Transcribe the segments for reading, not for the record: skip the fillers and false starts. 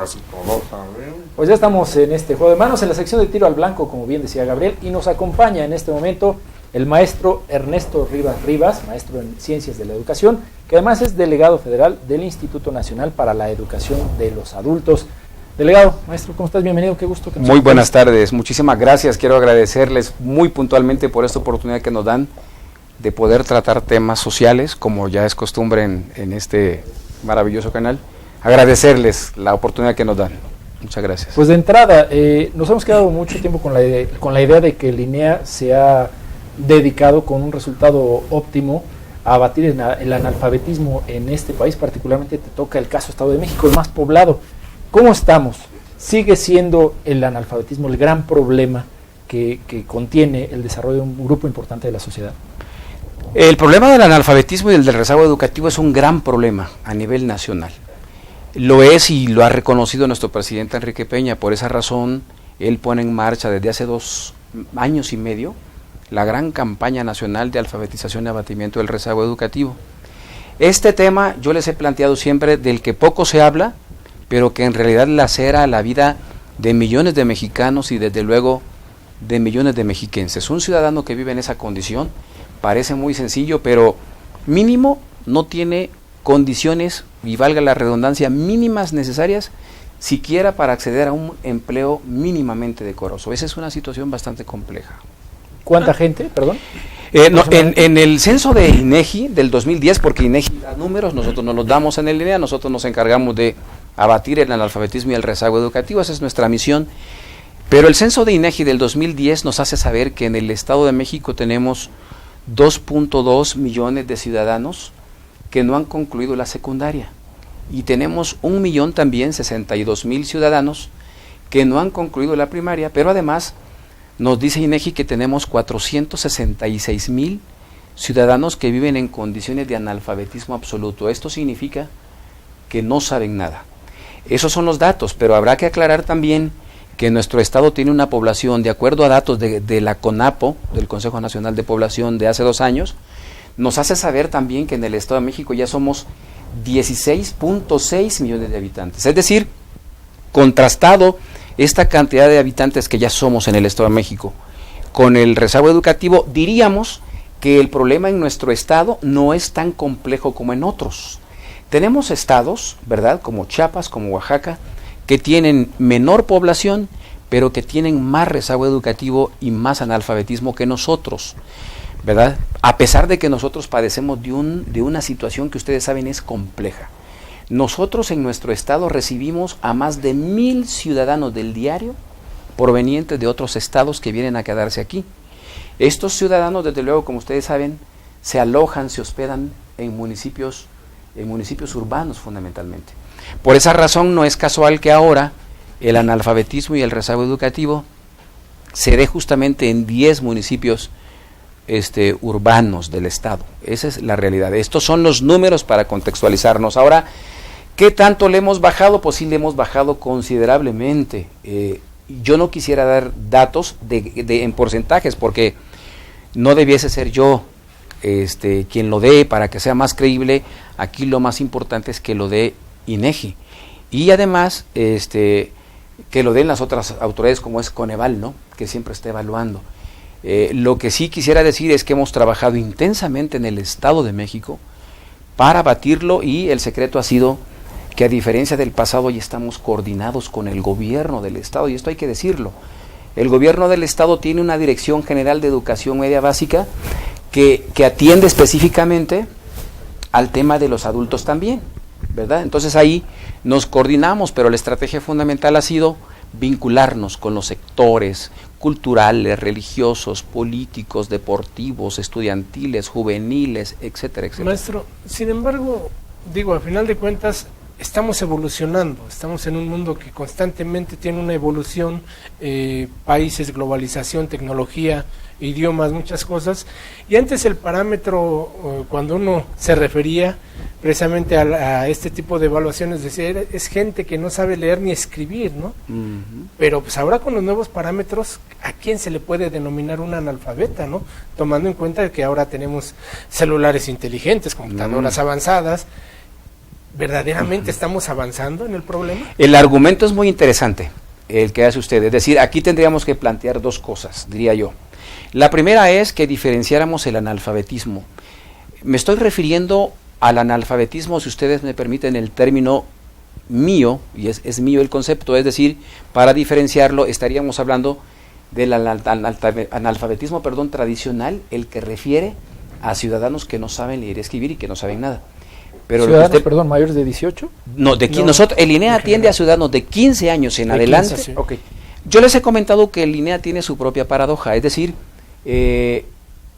casi todos saben. Pues ya estamos en este juego de manos, en la sección de tiro al blanco, como bien decía Gabriel, y nos acompaña en este momento el maestro Ernesto Rivas, maestro en Ciencias de la Educación, que además es delegado federal del Instituto Nacional para la Educación de los Adultos. Delegado, maestro, ¿cómo estás? Bienvenido, qué gusto que nos Muy buenas tardes, muchísimas gracias, quiero agradecerles muy puntualmente por esta oportunidad que nos dan de poder tratar temas sociales, como ya es costumbre en este maravilloso canal. Agradecerles la oportunidad que nos dan. Muchas gracias. Pues de entrada, nos hemos quedado mucho tiempo con la idea de que el INEA se ha dedicado con un resultado óptimo a abatir el analfabetismo en este país, particularmente te toca el caso Estado de México, el más poblado. ¿Cómo estamos? ¿Sigue siendo el analfabetismo el gran problema que contiene el desarrollo de un grupo importante de la sociedad? El problema del analfabetismo y el del rezago educativo es un gran problema a nivel nacional. Lo es y lo ha reconocido nuestro presidente Enrique Peña. Por esa razón, él pone en marcha desde hace 2 años y medio la gran campaña nacional de alfabetización y abatimiento del rezago educativo. Este tema yo les he planteado siempre del que poco se habla, pero que en realidad lacera la vida de millones de mexicanos y desde luego de millones de mexiquenses. Un ciudadano que vive en esa condición parece muy sencillo, pero mínimo no tiene condiciones, y valga la redundancia, mínimas necesarias siquiera para acceder a un empleo mínimamente decoroso. Esa es una situación bastante compleja. ¿Cuánta gente, perdón? En el censo de INEGI del 2010, porque INEGI da números, nosotros no los damos en el INEA, nosotros nos encargamos de abatir el analfabetismo y el rezago educativo, esa es nuestra misión. Pero el censo de INEGI del 2010 nos hace saber que en el Estado de México tenemos 2.2 millones de ciudadanos que no han concluido la secundaria. Y tenemos 1.062.000 ciudadanos que no han concluido la primaria, pero además nos dice INEGI que tenemos 466.000 ciudadanos que viven en condiciones de analfabetismo absoluto. Esto significa que no saben nada. Esos son los datos, pero habrá que aclarar también que nuestro estado tiene una población, de acuerdo a datos de la CONAPO, del Consejo Nacional de Población de hace 2 años, nos hace saber también que en el Estado de México ya somos 16.6 millones de habitantes. Es decir, contrastado esta cantidad de habitantes que ya somos en el Estado de México con el rezago educativo, diríamos que el problema en nuestro estado no es tan complejo como en otros. Tenemos estados, ¿verdad?, como Chiapas, como Oaxaca, que tienen menor población, pero que tienen más rezago educativo y más analfabetismo que nosotros, ¿verdad? A pesar de que nosotros padecemos de una situación que ustedes saben es compleja. Nosotros en nuestro estado recibimos a más de 1,000 ciudadanos del diario provenientes de otros estados que vienen a quedarse aquí. Estos ciudadanos, desde luego, como ustedes saben, se alojan, se hospedan en municipios urbanos fundamentalmente. Por esa razón no es casual que ahora el analfabetismo y el rezago educativo se dé justamente en 10 municipios urbanos del estado. Esa es la realidad. Estos son los números para contextualizarnos. Ahora, ¿qué tanto le hemos bajado? Pues sí, le hemos bajado considerablemente. Yo no quisiera dar datos en porcentajes, porque no debiese ser yo quien lo dé para que sea más creíble. Aquí lo más importante es que lo dé INEGI y además que lo den las otras autoridades como es Coneval, ¿no?, que siempre está evaluando. Lo que sí quisiera decir es que hemos trabajado intensamente en el Estado de México para batirlo, y el secreto ha sido que, a diferencia del pasado, ya estamos coordinados con el gobierno del Estado, y esto hay que decirlo. El gobierno del Estado tiene una Dirección General de Educación Media Básica que atiende específicamente al tema de los adultos también, ¿verdad? Entonces ahí nos coordinamos, pero la estrategia fundamental ha sido vincularnos con los sectores culturales, religiosos, políticos, deportivos, estudiantiles, juveniles, etcétera, etcétera. Maestro, sin embargo, a final de cuentas, estamos evolucionando, estamos en un mundo que constantemente tiene una evolución, países, globalización, tecnología, idiomas, muchas cosas, y antes el parámetro, cuando uno se refería precisamente a este tipo de evaluaciones, decía, es gente que no sabe leer ni escribir, ¿no? Uh-huh. Pero pues ahora con los nuevos parámetros, ¿a quién se le puede denominar un analfabeta, no? Tomando en cuenta que ahora tenemos celulares inteligentes, computadoras avanzadas. ¿Verdaderamente estamos avanzando en el problema? El argumento es muy interesante, el que hace usted. Es decir, aquí tendríamos que plantear dos cosas, diría yo. La primera es que diferenciáramos el analfabetismo. Me estoy refiriendo al analfabetismo, si ustedes me permiten el término mío, y es mío el concepto, es decir, para diferenciarlo estaríamos hablando del analfabetismo tradicional, el que refiere a ciudadanos que no saben leer y escribir y que no saben nada. Pero ciudadanos, mayores de 18? No, nosotros, el INEA atiende a ciudadanos de 15 años en adelante. 15, sí. Okay. Yo les he comentado que el INEA tiene su propia paradoja, es decir,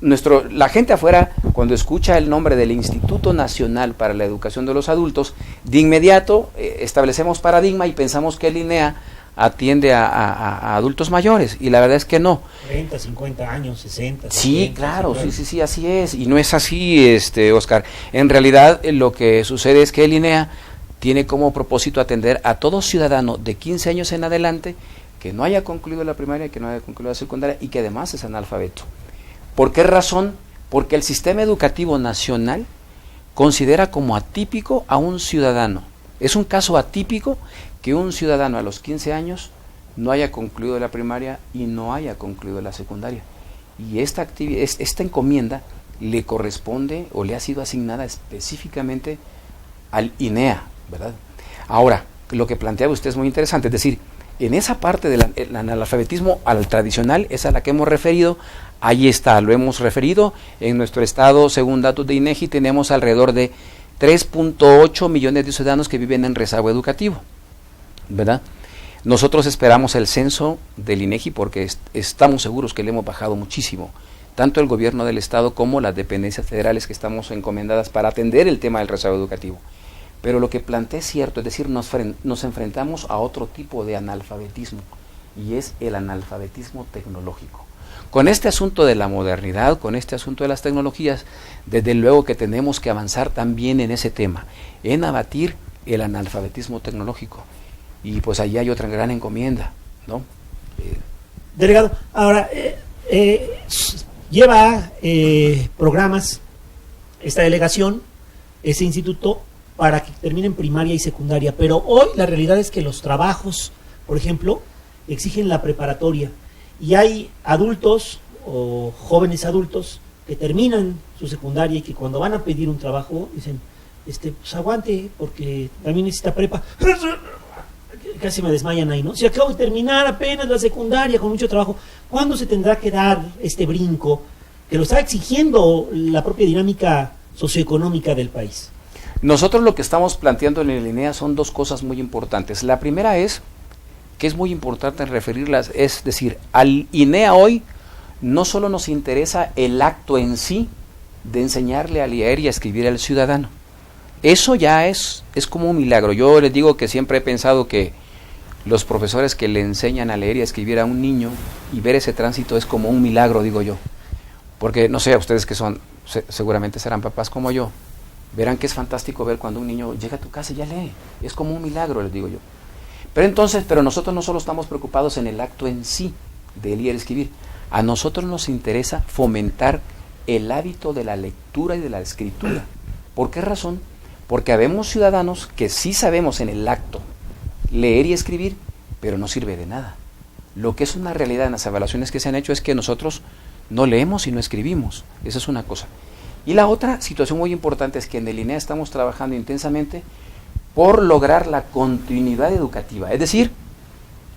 la gente afuera, cuando escucha el nombre del Instituto Nacional para la Educación de los Adultos, de inmediato establecemos paradigma y pensamos que el INEA atiende a adultos mayores, y la verdad es que no. 30, 50 años, 60. Sí, 70, claro, 50. sí, así es, y no es así, Oscar. En realidad, lo que sucede es que el INEA tiene como propósito atender a todo ciudadano de 15 años en adelante que no haya concluido la primaria, que no haya concluido la secundaria y que además es analfabeto. ¿Por qué razón? Porque el sistema educativo nacional considera como atípico a un ciudadano. Es un caso atípico que un ciudadano a los 15 años no haya concluido la primaria y no haya concluido la secundaria. Y esta encomienda le corresponde o le ha sido asignada específicamente al INEA, ¿verdad? Ahora, lo que planteaba usted es muy interesante, es decir, en esa parte del analfabetismo al tradicional, es a la que hemos referido, ahí está, lo hemos referido, en nuestro estado, según datos de INEGI, tenemos alrededor de 3.8 millones de ciudadanos que viven en rezago educativo, ¿verdad? Nosotros esperamos el censo del INEGI porque estamos seguros que le hemos bajado muchísimo, tanto el gobierno del estado como las dependencias federales que estamos encomendadas para atender el tema del rezago educativo. Pero lo que plantea es cierto, es decir, nos enfrentamos a otro tipo de analfabetismo, y es el analfabetismo tecnológico. Con este asunto de la modernidad, con este asunto de las tecnologías, desde luego que tenemos que avanzar también en ese tema, en abatir el analfabetismo tecnológico. Y pues allí hay otra gran encomienda, ¿no? Delegado, ahora, lleva programas esta delegación, ese instituto, para que terminen primaria y secundaria, pero hoy la realidad es que los trabajos, por ejemplo, exigen la preparatoria, y hay adultos o jóvenes adultos que terminan su secundaria y que cuando van a pedir un trabajo dicen, pues aguante, porque también necesita prepa. Casi me desmayan ahí, ¿no? Si acabo de terminar apenas la secundaria con mucho trabajo, ¿cuándo se tendrá que dar este brinco que lo está exigiendo la propia dinámica socioeconómica del país? Nosotros lo que estamos planteando en el INEA son dos cosas muy importantes. La primera es, que es muy importante referirlas, es decir, al INEA hoy no solo nos interesa el acto en sí de enseñarle a leer y a escribir al ciudadano. Eso ya es como un milagro. Yo les digo que siempre he pensado que los profesores que le enseñan a leer y a escribir a un niño y ver ese tránsito es como un milagro, digo yo. Porque, no sé, ustedes que son, seguramente serán papás como yo, verán que es fantástico ver cuando un niño llega a tu casa y ya lee. Es como un milagro, les digo yo. Pero nosotros no solo estamos preocupados en el acto en sí de leer y escribir. A nosotros nos interesa fomentar el hábito de la lectura y de la escritura. ¿Por qué razón? Porque habemos ciudadanos que sí sabemos en el acto leer y escribir, pero no sirve de nada. Lo que es una realidad en las evaluaciones que se han hecho es que nosotros no leemos y no escribimos. Esa es una cosa. Y la otra situación muy importante es que en el INEA estamos trabajando intensamente por lograr la continuidad educativa. Es decir,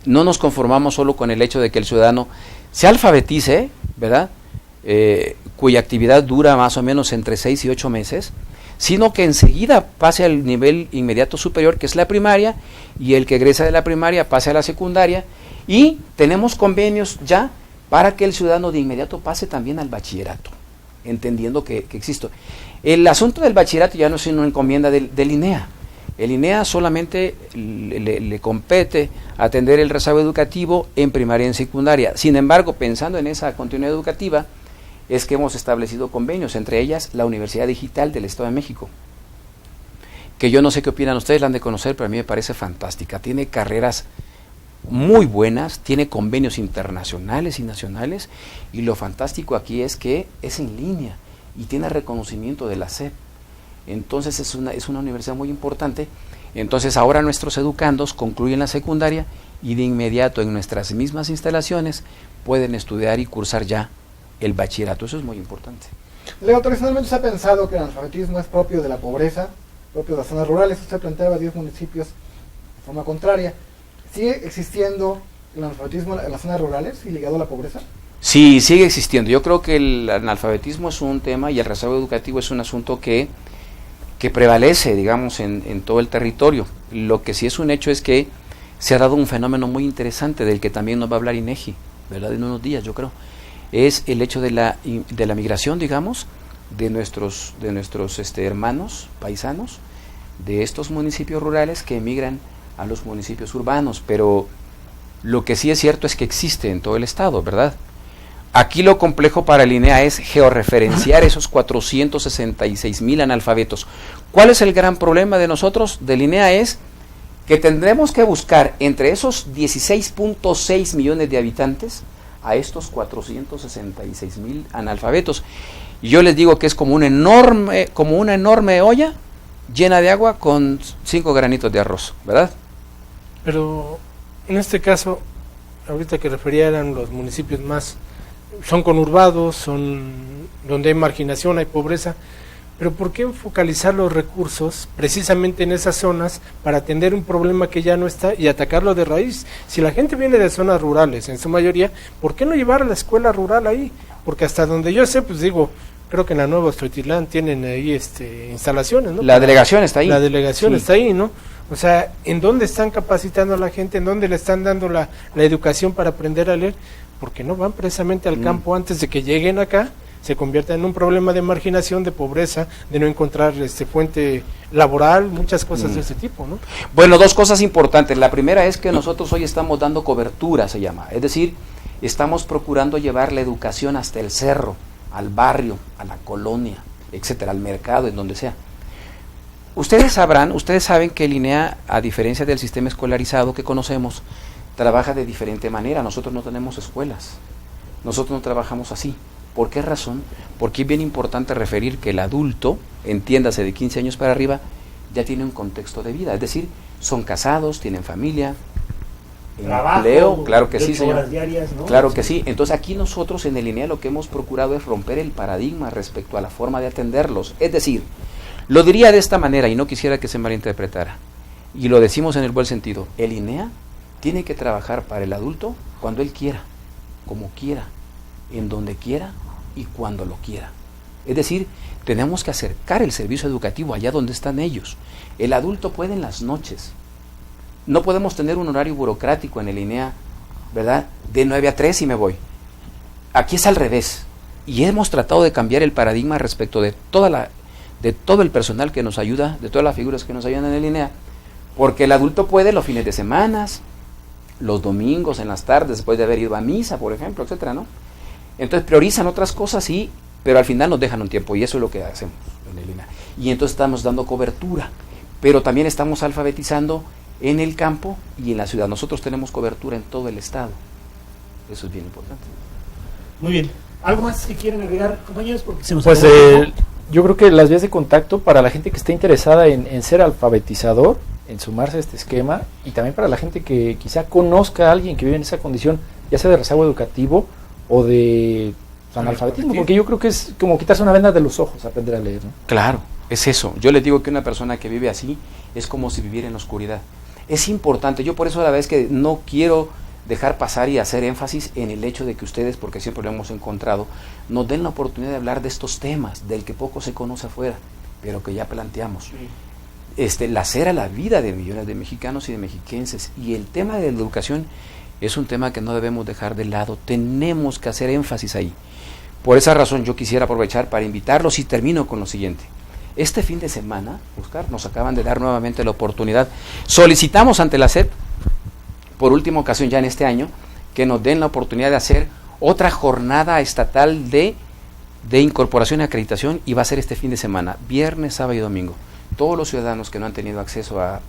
no nos conformamos solo con el hecho de que el ciudadano se alfabetice, ¿verdad? Cuya actividad dura más o menos entre 6 y 8 meses, sino que enseguida pase al nivel inmediato superior, que es la primaria, y el que egresa de la primaria pase a la secundaria, y tenemos convenios ya para que el ciudadano de inmediato pase también al bachillerato, entendiendo que existe. El asunto del bachillerato ya no es una encomienda del INEA. El INEA solamente le compete atender el rezago educativo en primaria y en secundaria. Sin embargo, pensando en esa continuidad educativa, es que hemos establecido convenios, entre ellas la Universidad Digital del Estado de México, que yo no sé qué opinan ustedes, la han de conocer, pero a mí me parece fantástica. Tiene carreras muy buenas, tiene convenios internacionales y nacionales, y lo fantástico aquí es que es en línea y tiene reconocimiento de la SEP. Entonces es una universidad muy importante. Entonces ahora nuestros educandos concluyen la secundaria y de inmediato en nuestras mismas instalaciones pueden estudiar y cursar ya el bachillerato. Eso es muy importante. Leo, tradicionalmente se ha pensado que el analfabetismo es propio de la pobreza, propio de las zonas rurales. Usted planteaba 10 municipios de forma contraria. ¿Sigue existiendo el analfabetismo en las zonas rurales y ligado a la pobreza? Sí, sigue existiendo. Yo creo que el analfabetismo es un tema y el rezago educativo es un asunto que prevalece, digamos, en todo el territorio. Lo que sí es un hecho es que se ha dado un fenómeno muy interesante del que también nos va a hablar INEGI, ¿verdad? En unos días, yo creo. Es el hecho de la migración, digamos, de nuestros hermanos paisanos de estos municipios rurales que emigran a los municipios urbanos. Pero lo que sí es cierto es que existe en todo el estado, ¿verdad? Aquí lo complejo para el INEA es georreferenciar esos 466,000 analfabetos. ¿Cuál es el gran problema de nosotros, del INEA? Es que tendremos que buscar entre esos 16.6 millones de habitantes a estos 466,000 analfabetos. Y yo les digo que es como una enorme olla llena de agua con 5 granitos de arroz, ¿verdad? Pero en este caso, ahorita que refería eran los municipios son conurbados, son donde hay marginación, hay pobreza, pero ¿por qué focalizar los recursos precisamente en esas zonas para atender un problema que ya no está y atacarlo de raíz? Si la gente viene de zonas rurales, en su mayoría, ¿por qué no llevar a la escuela rural ahí? Porque hasta donde yo sé, pues digo, creo que en la Nueva Ostoitlán tienen ahí instalaciones, ¿no? La delegación está ahí. La delegación está ahí, ¿no? O sea, ¿en dónde están capacitando a la gente? ¿En dónde le están dando la educación para aprender a leer? Porque no van precisamente al campo antes de que lleguen acá, se convierta en un problema de marginación, de pobreza, de no encontrar fuente laboral, muchas cosas de ese tipo, ¿no? Bueno, 2 cosas importantes. La primera es que nosotros hoy estamos dando cobertura, se llama. Es decir, estamos procurando llevar la educación hasta el cerro, al barrio, a la colonia, etcétera, al mercado, en donde sea. Ustedes saben que el INEA, a diferencia del sistema escolarizado que conocemos, trabaja de diferente manera. Nosotros no tenemos escuelas, nosotros no trabajamos así. ¿Por qué razón? Porque es bien importante referir que el adulto, entiéndase de 15 años para arriba, ya tiene un contexto de vida, es decir, son casados, tienen familia, empleo, claro que sí, señor. Horas diarias, ¿no? Claro que sí. Entonces aquí nosotros en el INEA lo que hemos procurado es romper el paradigma respecto a la forma de atenderlos. Es decir, lo diría de esta manera y no quisiera que se malinterpretara, y lo decimos en el buen sentido: el INEA tiene que trabajar para el adulto cuando él quiera, como quiera, en donde quiera y cuando lo quiera. Es decir, tenemos que acercar el servicio educativo allá donde están ellos. El adulto puede en las noches. No podemos tener un horario burocrático en el INEA, ¿verdad? De 9 a 3 y me voy. Aquí es al revés. Y hemos tratado de cambiar el paradigma respecto de todo el personal que nos ayuda, de todas las figuras que nos ayudan en el INEA, porque el adulto puede los fines de semana, los domingos, en las tardes, después de haber ido a misa, por ejemplo, etcétera, ¿no? Entonces priorizan otras cosas, pero al final nos dejan un tiempo, y eso es lo que hacemos en el INEA. Y entonces estamos dando cobertura, pero también estamos alfabetizando en el campo y en la ciudad. Nosotros tenemos cobertura en todo el estado. Eso es bien importante. Muy bien. ¿Algo más que quieren agregar, compañeros? Porque se nos Pues acabó el tiempo. yo creo que las vías de contacto para la gente que esté interesada en ser alfabetizador, en sumarse a este esquema, y también para la gente que quizá conozca a alguien que vive en esa condición, ya sea de rezago educativo o de analfabetismo, porque yo creo que es como quitarse una venda de los ojos, aprender a leer, ¿no? Claro, es eso. Yo les digo que una persona que vive así es como si viviera en la oscuridad. Es importante, yo por eso a la vez que no quiero dejar pasar y hacer énfasis en el hecho de que ustedes, porque siempre lo hemos encontrado, nos den la oportunidad de hablar de estos temas, del que poco se conoce afuera, pero que ya planteamos. Lacera la vida de millones de mexicanos y de mexiquenses, y el tema de la educación es un tema que no debemos dejar de lado, tenemos que hacer énfasis ahí. Por esa razón yo quisiera aprovechar para invitarlos, y termino con lo siguiente. Este fin de semana, Oscar, nos acaban de dar nuevamente la oportunidad. Solicitamos ante la SEP, por última ocasión ya en este año, que nos den la oportunidad de hacer otra jornada estatal de incorporación y acreditación, y va a ser este fin de semana, viernes, sábado y domingo. Todos los ciudadanos que no han tenido acceso a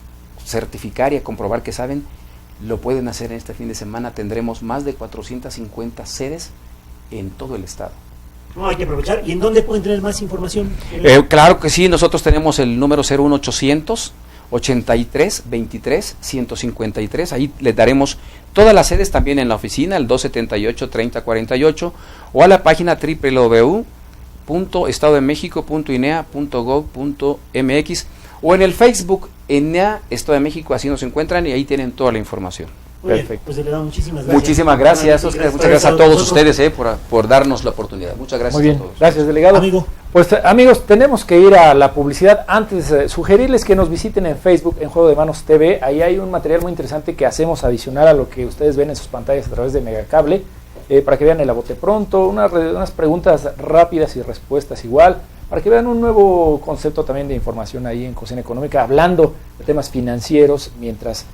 certificar y a comprobar que saben, lo pueden hacer en este fin de semana. Tendremos más de 450 sedes en todo el estado. No, hay que aprovechar. ¿Y en dónde pueden tener más información? Claro que sí, nosotros tenemos el número 01800 83 23 153, ahí les daremos todas las sedes, también en la oficina, el 278 3048, o a la página www.estadodemexico.inea.gov.mx, o en el Facebook ENEA Estado de México, así nos encuentran y ahí tienen toda la información. Muy bien, Perfecto. pues le damos muchísimas gracias. Muchísimas gracias, Oscar, muchas gracias a todos ustedes por darnos la oportunidad. Muchas gracias. Muy bien, a todos. gracias, delegado. Amigo. Pues amigos, tenemos que ir a la publicidad. Antes, sugerirles que nos visiten en Facebook, en Juego de Manos TV. Ahí hay un material muy interesante que hacemos adicional a lo que ustedes ven en sus pantallas a través de Megacable, para que vean el a bote pronto, unas preguntas rápidas y respuestas igual, para que vean un nuevo concepto también de información ahí en Cocina Económica, hablando de temas financieros mientras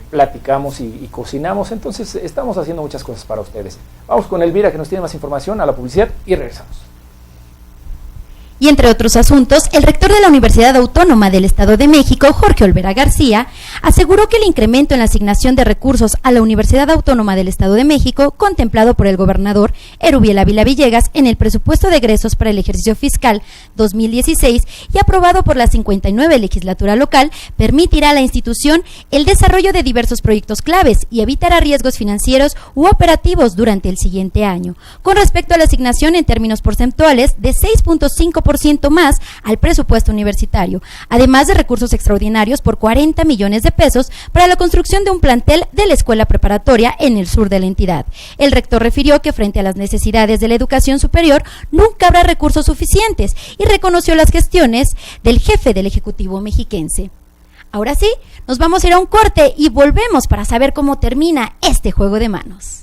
platicamos y cocinamos. Entonces estamos haciendo muchas cosas para ustedes. Vamos con Elvira, que nos tiene más información, a la publicidad y regresamos. Y entre otros asuntos, el rector de la Universidad Autónoma del Estado de México, Jorge Olvera García, aseguró que el incremento en la asignación de recursos a la Universidad Autónoma del Estado de México, contemplado por el gobernador Erubiel Ávila Villegas en el presupuesto de egresos para el ejercicio fiscal 2016 y aprobado por la 59 legislatura local, permitirá a la institución el desarrollo de diversos proyectos claves y evitará riesgos financieros u operativos durante el siguiente año. Con respecto a la asignación en términos porcentuales de 6.5% más al presupuesto universitario, además de recursos extraordinarios por 40 millones de pesos para la construcción de un plantel de la escuela preparatoria en el sur de la entidad. El rector refirió que frente a las necesidades de la educación superior nunca habrá recursos suficientes y reconoció las gestiones del jefe del Ejecutivo mexiquense. Ahora sí, nos vamos a ir a un corte y volvemos para saber cómo termina este juego de manos.